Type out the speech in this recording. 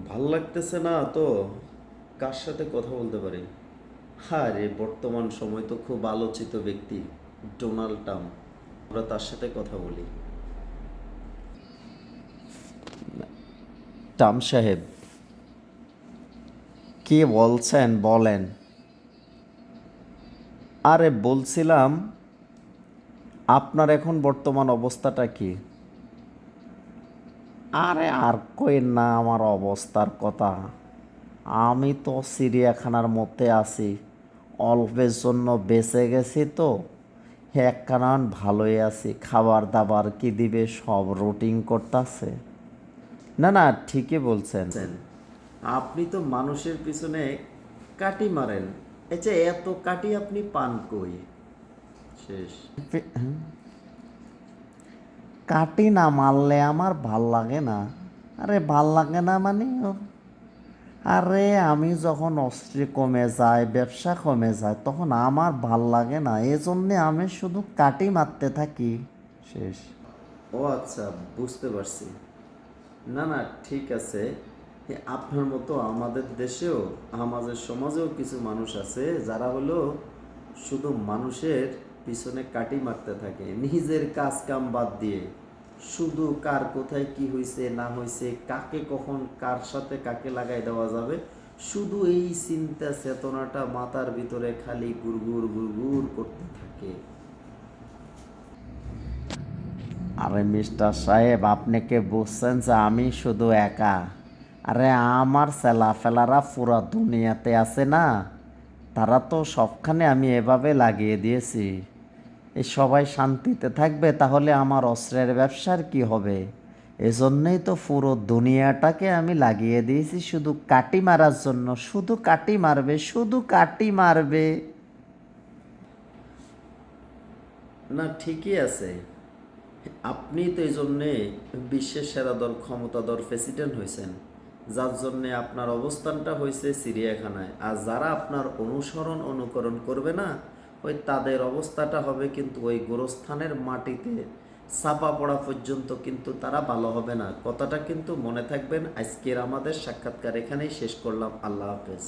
ভাল লাগতেছে না তো কার সাথে কথা বলতে পারি? আরে বর্তমান সময় তো খুব আলোচিত ব্যক্তি ডোনাল্ড ট্রাম্প। আমরা তার সাথে কথা বলি। ট্রাম্প সাহেব, কি বলছেন বলেন। আরে বলছিলাম, আপনার এখন বর্তমান অবস্থাটা কি? আরে আর কইন না আমার অবস্থার কথা। আমি তো চিড়িয়াখানার মধ্যে আছি, অল্পের জন্য বেঁচে গেছি তো একখানান ভালোই আছি। খাবার দাবার কি দিবে সব রুটিন করতেছে। না না, ঠিকই বলছেন। আপনি তো মানুষের পিছনে কাটি মারেন। আচ্ছা, এত কাটি আপনি পান কই? শেষ। কাটি না মারলে আমার ভাল লাগে না। আরে ভাল লাগে না মানে আরে আমি যখন অস্ত্রে কমে যায়, ব্যবসা কমে যায়, তখন আমার ভাল লাগে না, এজন্যে আমি শুধু কাটি মারতে থাকি। শেষ। ও আচ্ছা, বুঝতে পারছি। না না, ঠিক আছে। আপনার মতো আমাদের দেশেও, আমাদের সমাজেও কিছু মানুষ আছে যারা হলো শুধু মানুষের পিছনে কাটি মারতে থাকে, নিজের কাজ কাম বাদ দিয়ে। শুধু কার কোথায় কি হয়েছে না হয়েছে, কাকে কখন কার সাথে কাকে লাগাই দেওয়া যাবে, শুধু এই চিন্তা চেতনাটা মাথার ভিতরে খালি গুড়গুড় গুড়গুড় করতে থাকে। আরে মিস্টার সাহেব, আপনি কে বুঝছেন যে আমি শুধু একা? আরে আমার ফেলারা পুরা দুনিয়াতে আছে না, তারা তো সবখানে আমি এভাবে লাগিয়ে দিয়েছি। এই সবাই শান্তিতে থাকবে, তাহলে আমার অস্ত্রের ব্যবসার কি হবে? এজন্যই তো পুরো দুনিয়াটাকে আমি লাগিয়ে দিয়েছি শুধু কাটি মারার জন্য। শুধু কাটি মারবে, শুধু কাটি মারবে। না, ঠিকই আছে। আপনি তো এই জন্যে বিশ্বের সেরা দল ক্ষমতাধর প্রেসিডেন্ট হয়েছেন, যার জন্যে আপনার অবস্থানটা হয়েছে চিড়িয়াখানায়। আর যারা আপনার অনুসরণ অনুকরণ করবে না, ওই তাদের অবস্থাটা হবে কিন্তু ওই গোরস্থানের মাটিতে চাপা পড়া পর্যন্ত, কিন্তু তারা ভালো হবে না। কথাটা কিন্তু মনে থাকবেন। আজকের আমাদের সাক্ষাৎকার এখানেই শেষ করলাম। আল্লাহ হাফেজ।